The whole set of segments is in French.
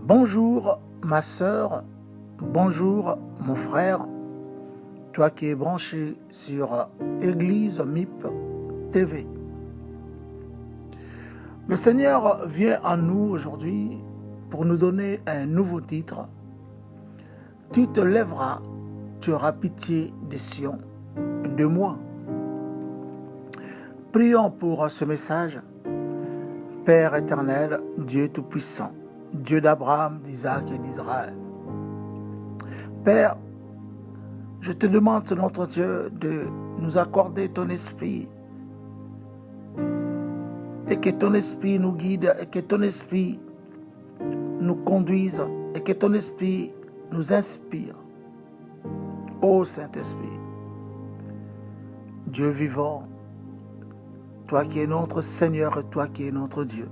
Bonjour ma sœur, bonjour mon frère, toi qui es branché sur Église MIP TV. Le Seigneur vient à nous aujourd'hui pour nous donner un nouveau titre. Tu te lèveras, tu auras pitié de Sion, de moi. Prions pour ce message. Père éternel, Dieu Tout-Puissant, Dieu d'Abraham, d'Isaac et d'Israël. Père, je te demande, notre Dieu, de nous accorder ton esprit et que ton esprit nous guide et que ton esprit nous conduise et que ton esprit nous inspire. Ô Saint-Esprit, Dieu vivant, toi qui es notre Seigneur et toi qui es notre Dieu,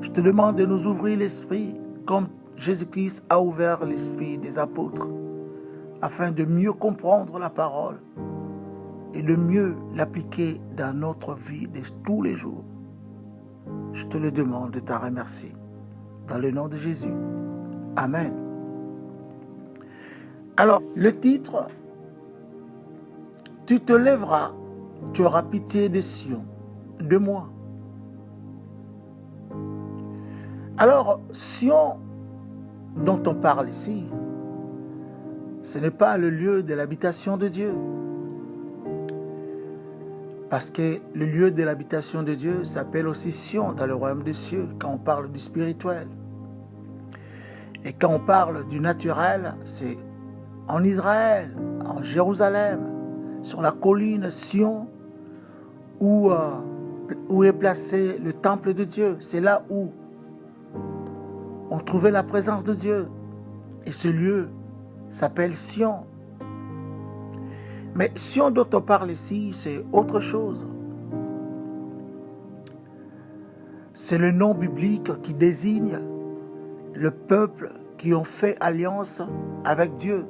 je te demande de nous ouvrir l'esprit comme Jésus-Christ a ouvert l'esprit des apôtres afin de mieux comprendre la parole et de mieux l'appliquer dans notre vie de tous les jours. Je te le demande de t'en remercier. Dans le nom de Jésus. Amen. Alors, le titre, tu te lèveras, tu auras pitié de Sion, de moi. Alors, Sion, dont on parle ici, ce n'est pas le lieu de l'habitation de Dieu. Parce que le lieu de l'habitation de Dieu s'appelle aussi Sion dans le royaume des cieux, quand on parle du spirituel. Et quand on parle du naturel, c'est en Israël, en Jérusalem, sur la colline Sion, où est placé le temple de Dieu. C'est là où on trouvait la présence de Dieu. Et ce lieu s'appelle Sion. Mais Sion dont on parle ici, c'est autre chose. C'est le nom biblique qui désigne le peuple qui ont fait alliance avec Dieu.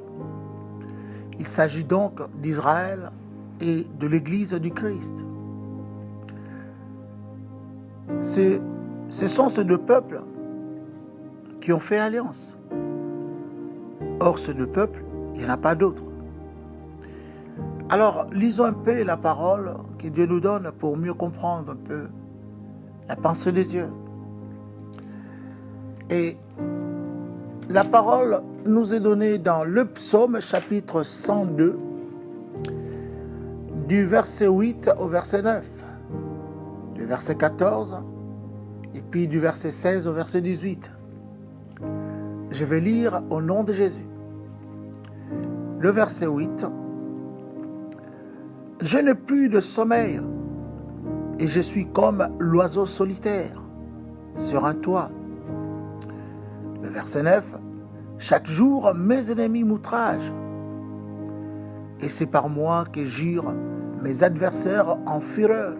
Il s'agit donc d'Israël et de l'Église du Christ. Ce sont ces deux peuples qui ont fait alliance. Or, ces deux peuples, il n'y en a pas d'autres. Alors, lisons un peu la parole que Dieu nous donne pour mieux comprendre un peu la pensée de Dieu. Et la parole nous est donnée dans le psaume chapitre 102, du verset 8 au verset 9, le verset 14, et puis du verset 16 au verset 18. Je vais lire au nom de Jésus. Le verset 8. Je n'ai plus de sommeil et je suis comme l'oiseau solitaire sur un toit. Le verset 9. Chaque jour, mes ennemis m'outragent et c'est par moi que jurent mes adversaires en fureur.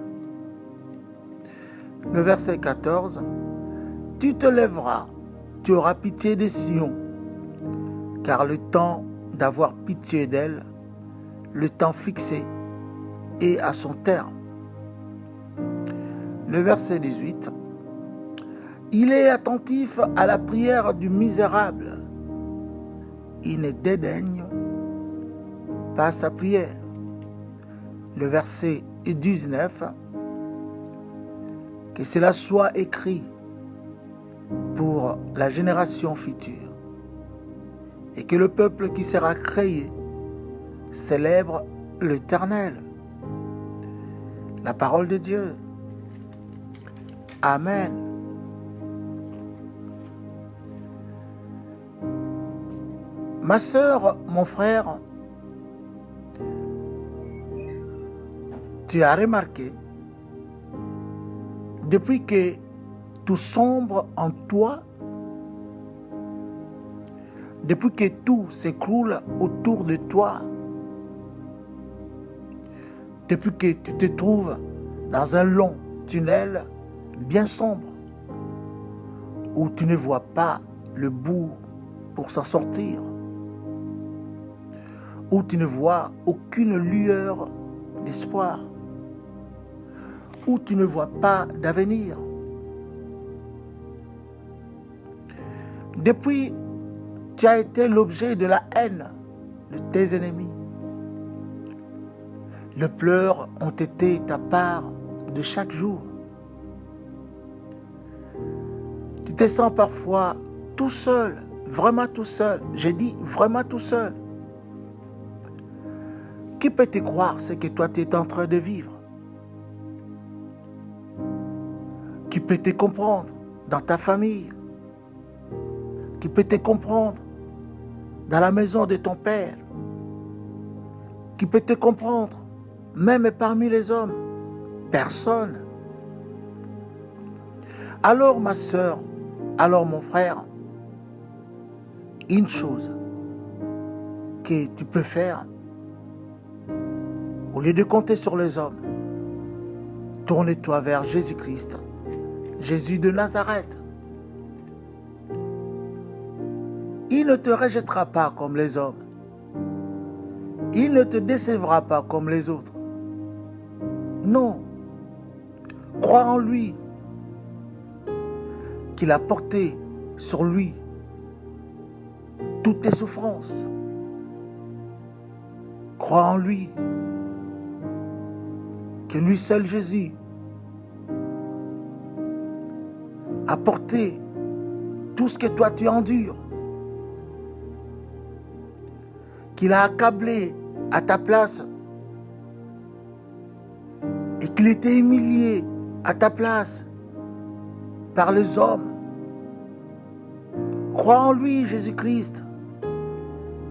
Le verset 14. Tu te lèveras, tu auras pitié de Sion, car le temps d'avoir pitié d'elle, le temps fixé, est à son terme. Le verset 18. Il est attentif à la prière du misérable. Il ne dédaigne pas sa prière. Le verset 19. Que cela soit écrit pour la génération future et que le peuple qui sera créé célèbre l'Éternel. La parole de Dieu. Amen. Ma sœur, mon frère, tu as remarqué, depuis que tout sombre en toi, depuis que tout s'écroule autour de toi, depuis que tu te trouves dans un long tunnel bien sombre, où tu ne vois pas le bout pour s'en sortir, où tu ne vois aucune lueur d'espoir, où tu ne vois pas d'avenir. Depuis, tu as été l'objet de la haine de tes ennemis. Les pleurs ont été ta part de chaque jour. Tu te sens parfois tout seul, vraiment tout seul. J'ai dit vraiment tout seul. Qui peut te croire ce que toi tu es en train de vivre? Qui peut te comprendre dans ta famille? Qui peut te comprendre dans la maison de ton père? Qui peut te comprendre même parmi les hommes? Personne. Alors ma sœur, alors mon frère, une chose que tu peux faire, au lieu de compter sur les hommes, tourne-toi vers Jésus-Christ, Jésus de Nazareth. Il ne te rejettera pas comme les hommes. Il ne te décevra pas comme les autres. Non. Crois en lui, qu'il a porté sur lui toutes tes souffrances. Crois en lui, que lui seul Jésus a porté tout ce que toi tu endures, qu'il a accablé à ta place et qu'il était humilié à ta place par les hommes. Crois en lui, Jésus-Christ,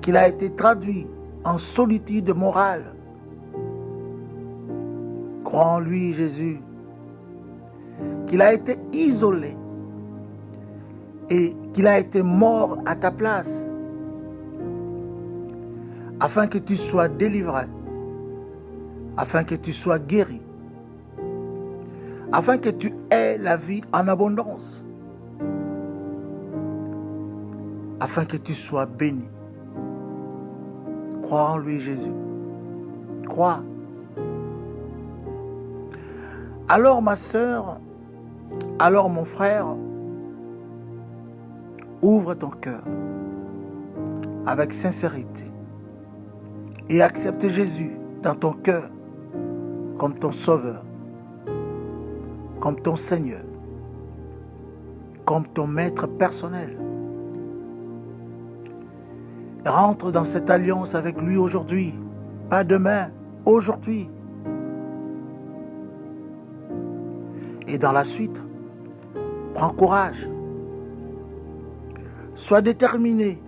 qu'il a été traduit en solitude morale. Crois en lui, Jésus, qu'il a été isolé et qu'il a été mort à ta place, afin que tu sois délivré, afin que tu sois guéri, afin que tu aies la vie en abondance, afin que tu sois béni. Crois en lui, Jésus. Crois. Alors ma sœur, alors mon frère, ouvre ton cœur avec sincérité et accepte Jésus dans ton cœur comme ton sauveur, comme ton Seigneur, comme ton maître personnel. Rentre dans cette alliance avec lui aujourd'hui, pas demain, aujourd'hui. Et dans la suite, prends courage. Sois déterminé,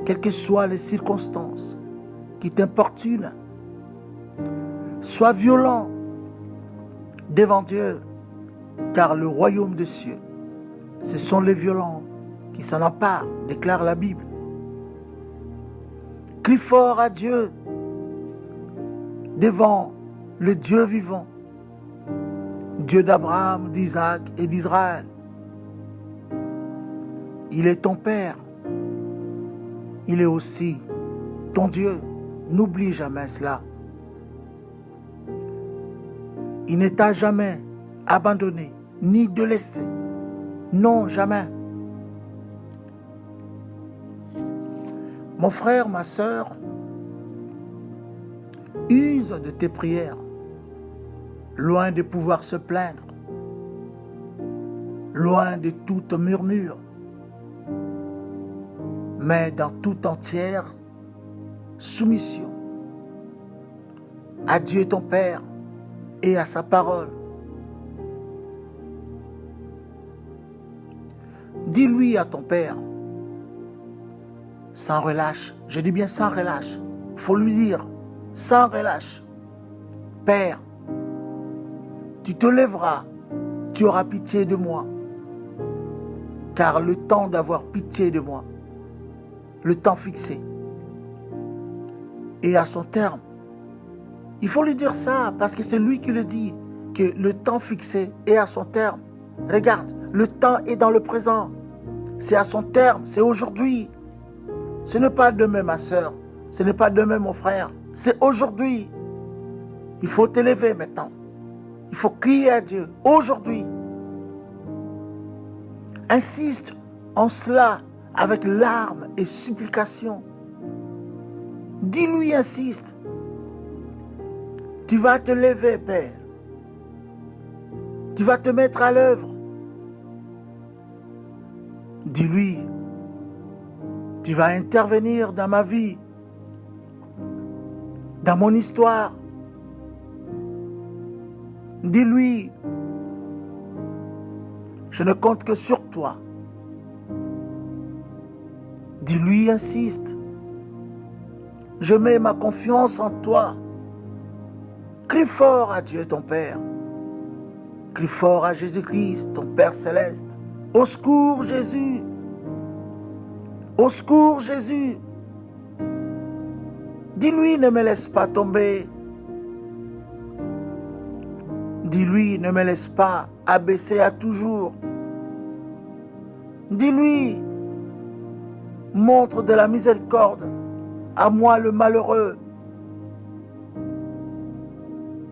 quelles que soient les circonstances qui t'importunent. Sois violent devant Dieu, car le royaume des cieux, ce sont les violents qui s'en emparent, déclare la Bible. Crie fort à Dieu devant le Dieu vivant, Dieu d'Abraham, d'Isaac et d'Israël. Il est ton Père. Il est aussi ton Dieu. N'oublie jamais cela. Il ne t'a jamais abandonné, ni délaissé. Non, jamais. Mon frère, ma sœur, use de tes prières, loin de pouvoir se plaindre, loin de toute murmure, mais dans toute entière soumission à Dieu ton Père et à sa parole. Dis-lui à ton Père, sans relâche, je dis bien sans relâche, il faut lui dire, sans relâche, Père, tu te lèveras, tu auras pitié de moi, car le temps d'avoir pitié de moi, le temps fixé, est à son terme. Il faut lui dire ça, parce que c'est lui qui le dit, que le temps fixé est à son terme. Regarde, le temps est dans le présent, c'est à son terme, c'est aujourd'hui. Ce n'est pas demain, ma sœur, ce n'est pas demain, mon frère, c'est aujourd'hui. Il faut t'élever maintenant. Il faut crier à Dieu aujourd'hui. Insiste en cela avec larmes et supplications. Dis-lui, insiste. Tu vas te lever, Père. Tu vas te mettre à l'œuvre. Dis-lui, tu vas intervenir dans ma vie, dans mon histoire. Dis-lui, je ne compte que sur toi. Dis-lui, insiste. Je mets ma confiance en toi. Crie fort à Dieu ton Père. Crie fort à Jésus-Christ, ton Père céleste. Au secours, Jésus. Au secours, Jésus. Dis-lui, ne me laisse pas tomber. Dis-lui, ne me laisse pas abaisser à toujours. Dis-lui, montre de la miséricorde à moi le malheureux.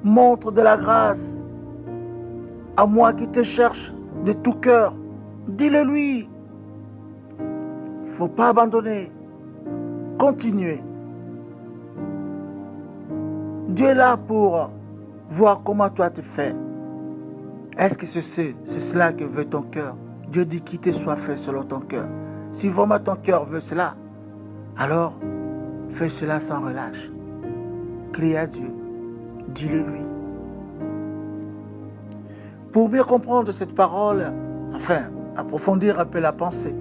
Montre de la grâce à moi qui te cherche de tout cœur. Dis-le lui. Faut pas abandonner. Continuez. Dieu est là pour voir comment toi tu fais. Est-ce que c'est cela que veut ton cœur? Dieu dit qu'il te soit fait selon ton cœur. Si vraiment ton cœur veut cela, alors fais cela sans relâche. Crie à Dieu. Dis-le lui. Pour bien comprendre cette parole, enfin, approfondir un peu la pensée,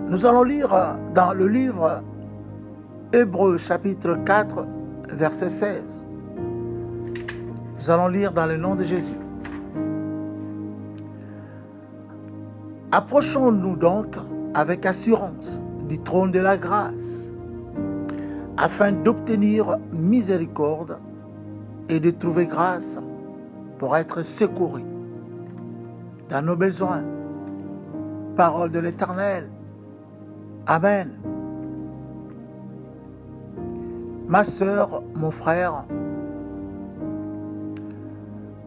nous allons lire dans le livre Hébreux chapitre 4, verset 16. Nous allons lire dans le nom de Jésus. Approchons-nous donc avec assurance du trône de la grâce, afin d'obtenir miséricorde et de trouver grâce pour être secourus dans nos besoins. Parole de l'Éternel. Amen. Ma sœur, mon frère,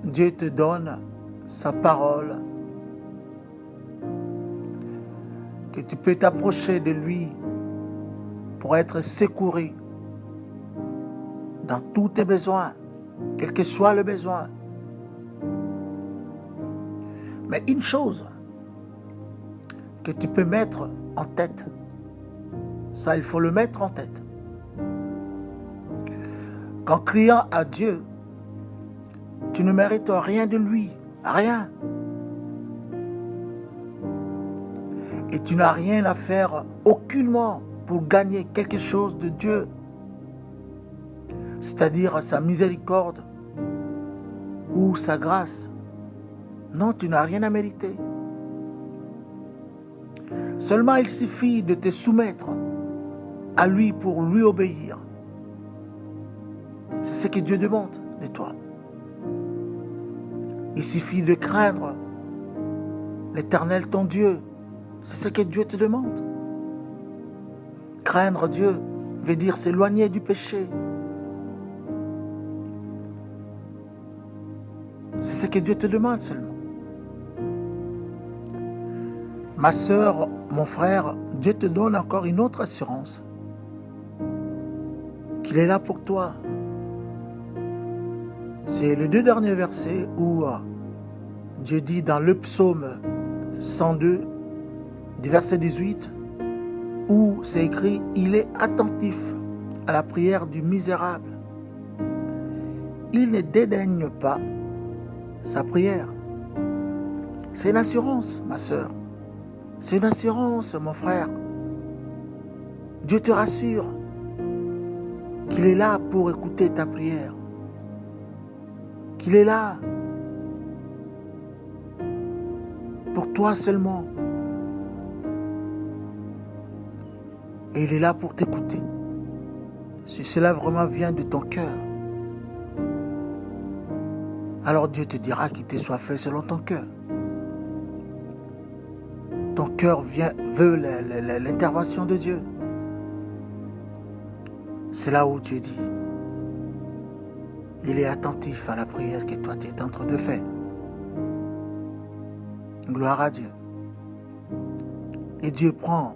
Dieu te donne sa parole, que tu peux t'approcher de lui pour être secouru dans tous tes besoins, quel que soit le besoin. Mais une chose que tu peux mettre en tête, ça il faut le mettre en tête. Qu'en criant à Dieu, tu ne mérites rien de lui, rien. Et tu n'as rien à faire aucunement pour gagner quelque chose de Dieu, c'est-à-dire sa miséricorde ou sa grâce. Non, tu n'as rien à mériter. Seulement il suffit de te soumettre à lui pour lui obéir. C'est ce que Dieu demande de toi. Il suffit de craindre l'Éternel ton Dieu. C'est ce que Dieu te demande. Craindre Dieu veut dire s'éloigner du péché. C'est ce que Dieu te demande seulement. Ma sœur, mon frère, Dieu te donne encore une autre assurance. Qu'il est là pour toi. C'est les 2 derniers versets où Dieu dit dans le psaume 102, du verset 18, où c'est écrit « Il est attentif à la prière du misérable. Il ne dédaigne pas sa prière. » C'est une assurance, ma sœur. C'est une assurance, mon frère. Dieu te rassure qu'il est là pour écouter ta prière. Qu'il est là pour toi seulement. Et il est là pour t'écouter. Si cela vraiment vient de ton cœur, alors Dieu te dira qu'il te soit fait selon ton cœur. Ton cœur veut l'intervention de Dieu. C'est là où Dieu dit, il est attentif à la prière que toi tu es en train de faire. Gloire à Dieu. Et Dieu prend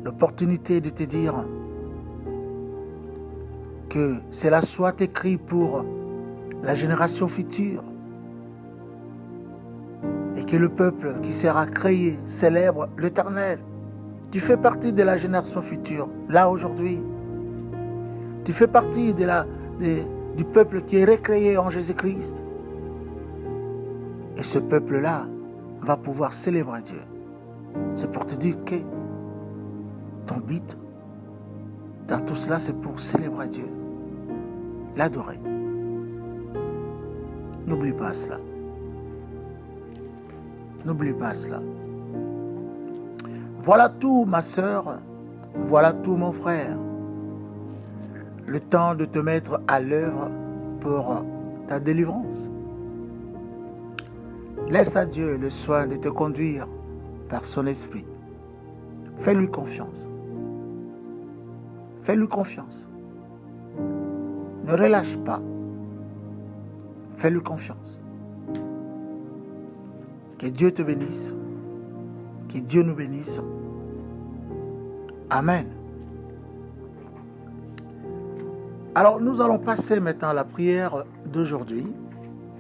l'opportunité de te dire que cela soit écrit pour la génération future et que le peuple qui sera créé célèbre l'Éternel. Tu fais partie de la génération future, là aujourd'hui. Tu fais partie du peuple qui est recréé en Jésus-Christ. Et ce peuple-là va pouvoir célébrer Dieu. C'est pour te dire que ton but dans tout cela, c'est pour célébrer Dieu, l'adorer. N'oublie pas cela. N'oublie pas cela. Voilà tout, ma sœur. Voilà tout, mon frère. Le temps de te mettre à l'œuvre pour ta délivrance. Laisse à Dieu le soin de te conduire par son esprit. Fais-lui confiance. Fais-lui confiance. Ne relâche pas. Fais-lui confiance. Que Dieu te bénisse. Que Dieu nous bénisse. Amen. Alors, nous allons passer maintenant à la prière d'aujourd'hui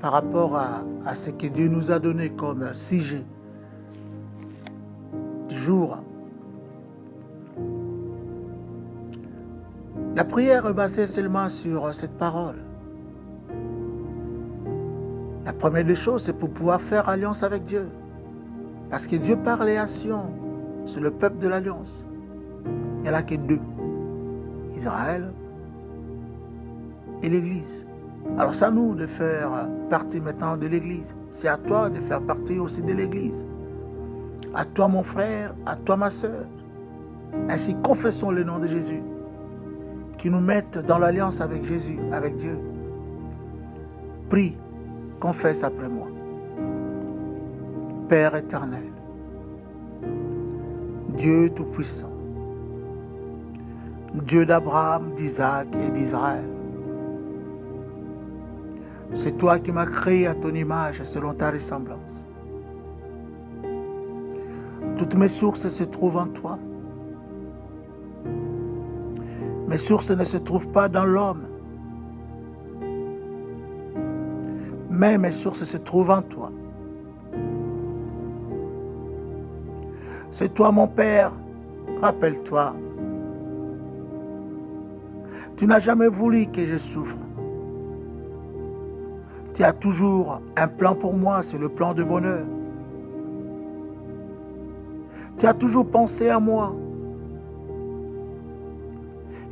par rapport à ce que Dieu nous a donné comme sujet du jour. La prière est basée seulement sur cette parole. La première des choses, c'est pour pouvoir faire alliance avec Dieu. Parce que Dieu parle à Sion, c'est le peuple de l'alliance. Il n'y en a que deux, Israël et l'Église. Alors c'est à nous de faire partie maintenant de l'Église. C'est à toi de faire partie aussi de l'Église. À toi mon frère, à toi ma sœur. Ainsi confessons le nom de Jésus, qui nous mette dans l'alliance avec Jésus, avec Dieu. Prie, confesse après moi. Père éternel, Dieu tout-puissant, Dieu d'Abraham, d'Isaac et d'Israël. C'est toi qui m'as créé à ton image selon ta ressemblance. Toutes mes sources se trouvent en toi. Mes sources ne se trouvent pas dans l'homme, mais mes sources se trouvent en toi. C'est toi mon Père, rappelle-toi. Tu n'as jamais voulu que je souffre. Tu as toujours un plan pour moi, c'est le plan de bonheur. Tu as toujours pensé à moi.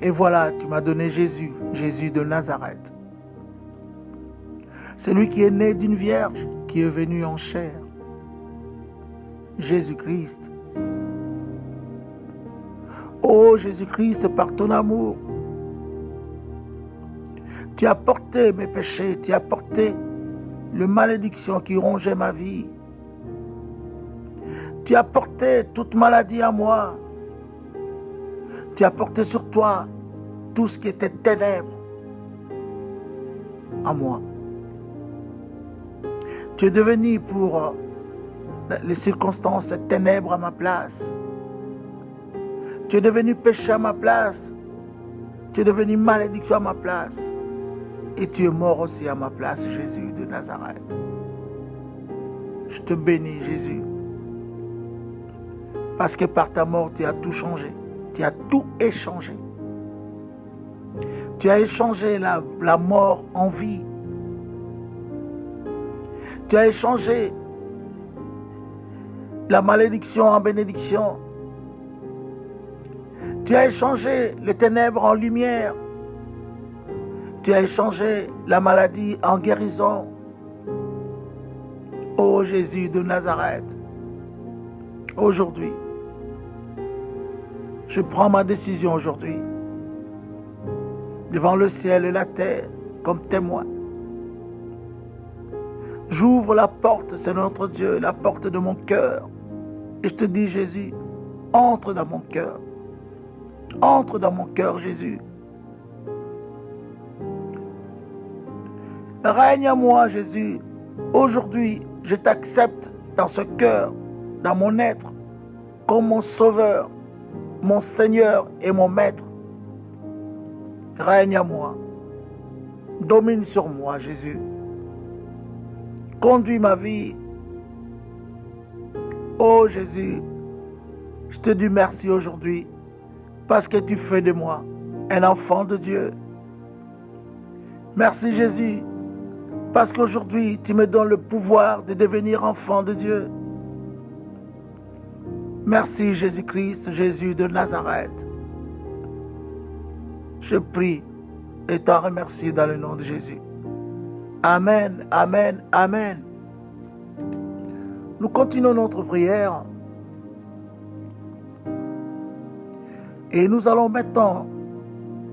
Et voilà, tu m'as donné Jésus, Jésus de Nazareth. Celui qui est né d'une vierge, qui est venu en chair. Jésus-Christ. Oh Jésus-Christ, par ton amour, tu as porté mes péchés, tu as porté les malédictions qui rongeaient ma vie. Tu as porté toute maladie à moi. Tu as porté sur toi tout ce qui était ténèbres à moi. Tu es devenu pour les circonstances ténèbres à ma place. Tu es devenu péché à ma place. Tu es devenu malédiction à ma place. Et tu es mort aussi à ma place, Jésus de Nazareth. Je te bénis, Jésus. Parce que par ta mort, tu as tout changé. Tu as tout échangé. Tu as échangé la mort en vie. Tu as échangé la malédiction en bénédiction. Tu as échangé les ténèbres en lumière. Tu as échangé la maladie en guérison. Ô Jésus de Nazareth, aujourd'hui, je prends ma décision aujourd'hui, devant le ciel et la terre, comme témoin. J'ouvre la porte, c'est notre Dieu, la porte de mon cœur. Et je te dis, Jésus, entre dans mon cœur. Entre dans mon cœur, Jésus. Règne à moi, Jésus. Aujourd'hui, je t'accepte dans ce cœur, dans mon être, comme mon Sauveur, mon Seigneur et mon Maître. Règne à moi. Domine sur moi, Jésus. Conduis ma vie. Oh Jésus, je te dis merci aujourd'hui parce que tu fais de moi un enfant de Dieu. Merci Jésus parce qu'aujourd'hui tu me donnes le pouvoir de devenir enfant de Dieu. Merci Jésus-Christ, Jésus de Nazareth. Je prie et t'en remercie dans le nom de Jésus. Amen, amen, amen. Nous continuons notre prière et nous allons maintenant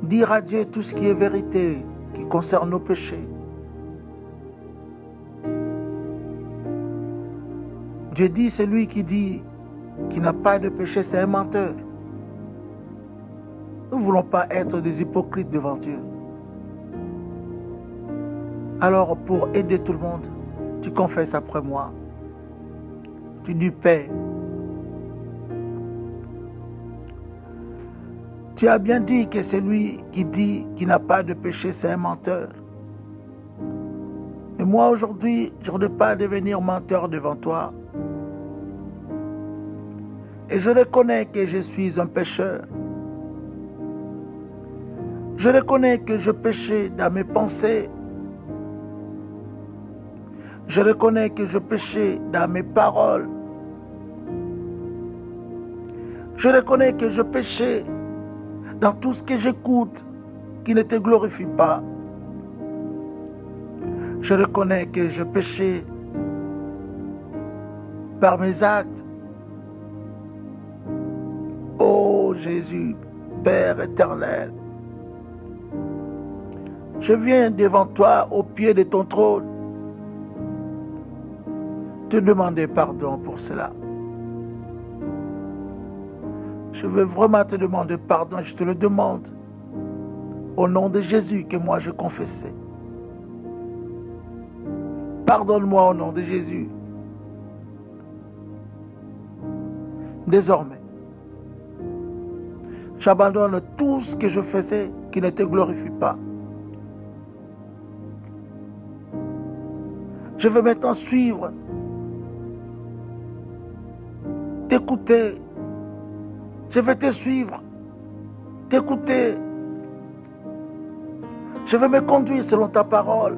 dire à Dieu tout ce qui est vérité qui concerne nos péchés. Dieu dit, celui qui dit qu'il n'a pas de péché, c'est un menteur. Nous ne voulons pas être des hypocrites devant Dieu. Alors, pour aider tout le monde, tu confesses après moi. Tu dis, Père, tu as bien dit que celui qui dit qu'il n'a pas de péché, c'est un menteur. Mais moi, aujourd'hui, je ne veux pas devenir menteur devant toi. Et je reconnais que je suis un pécheur. Je reconnais que je péchais dans mes pensées. Je reconnais que je péchais dans mes paroles. Je reconnais que je péchais dans tout ce que j'écoute qui ne te glorifie pas. Je reconnais que je péchais par mes actes. Oh Jésus, Père éternel, je viens devant toi au pied de ton trône te demander pardon pour cela. Je veux vraiment te demander pardon, je te le demande au nom de Jésus que moi je confessais. Pardonne-moi au nom de Jésus. Désormais, j'abandonne tout ce que je faisais qui ne te glorifie pas. Je veux maintenant suivre, t'écouter. Je vais te suivre, t'écouter. Je vais me conduire selon ta parole.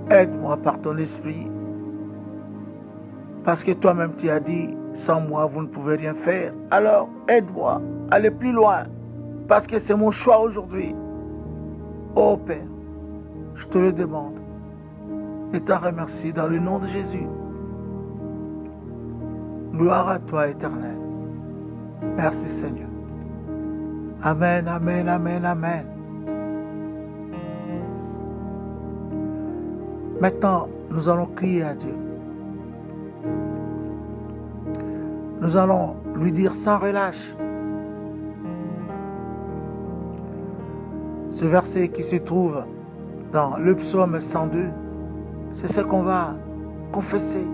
Aide-moi par ton esprit. Parce que toi-même tu as dit, sans moi vous ne pouvez rien faire. Alors aide-moi à aller plus loin. Parce que c'est mon choix aujourd'hui. Oh Père, je te le demande. Et t'en remercie dans le nom de Jésus. Gloire à toi, éternel. Merci, Seigneur. Amen, amen, amen, amen. Maintenant, nous allons crier à Dieu. Nous allons lui dire sans relâche ce verset qui se trouve dans le psaume 102. C'est ce qu'on va confesser.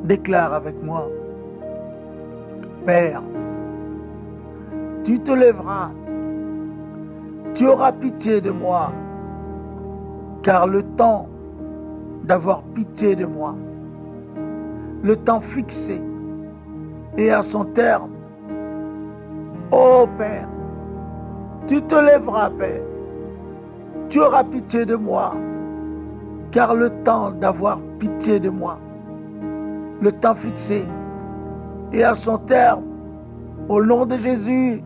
Déclare avec moi, Père, tu te lèveras, tu auras pitié de moi, car le temps d'avoir pitié de moi, le temps fixé et à son terme, ô Père, tu te lèveras, Père, tu auras pitié de moi, car le temps d'avoir pitié de moi, le temps fixé et à son terme, au nom de Jésus.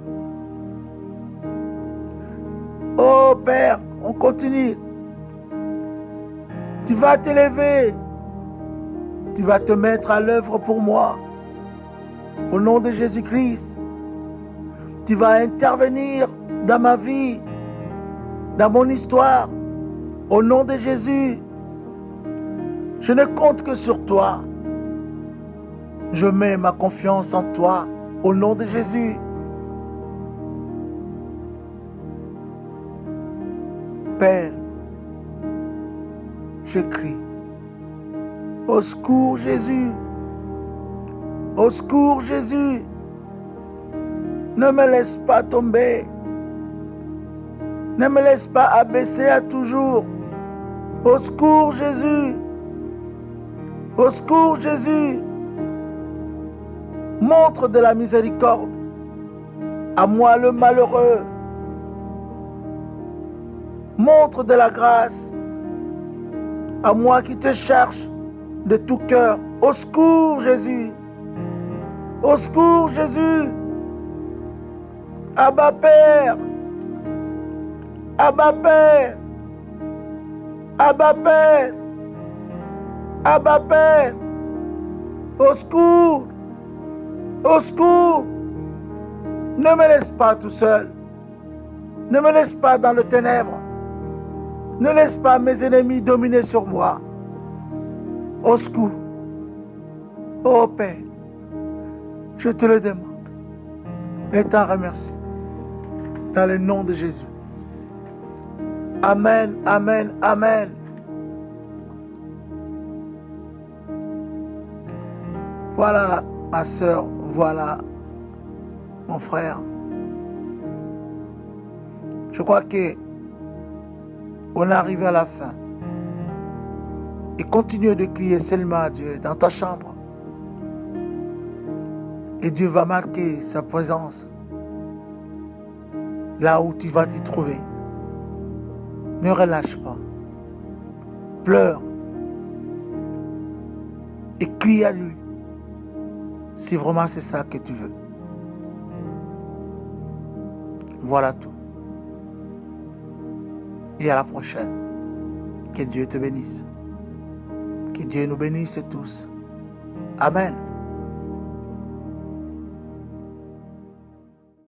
Oh Père, on continue. Tu vas t'élever, tu vas te mettre à l'œuvre pour moi, au nom de Jésus-Christ. Tu vas intervenir dans ma vie, dans mon histoire, au nom de Jésus. Je ne compte que sur toi. Je mets ma confiance en toi, au nom de Jésus. Père, je crie Au secours, Jésus. Au secours, Jésus. Ne me laisse pas tomber. Ne me laisse pas abaisser à toujours. Au secours, Jésus. Au secours, Jésus. Montre de la miséricorde à moi le malheureux. Montre de la grâce à moi qui te cherche de tout cœur. Au secours, Jésus. Au secours, Jésus. Abba Père. Abba Père. Abba Père. Abba Père. Au secours. Au secours. Ne me laisse pas tout seul. Ne me laisse pas dans le ténèbre. Ne laisse pas mes ennemis dominer sur moi. Au secours. Ô Père, je te le demande et t'en remercie. Dans le nom de Jésus. Amen, amen, amen. Voilà ma soeur, voilà mon frère. Je crois que on est arrivé à la fin. Et continue de crier seulement à Dieu dans ta chambre. Et Dieu va marquer sa présence là où tu vas t'y trouver. Ne relâche pas. Pleure. Et crie à lui. Si vraiment c'est ça que tu veux. Voilà tout. Et à la prochaine. Que Dieu te bénisse. Que Dieu nous bénisse tous. Amen.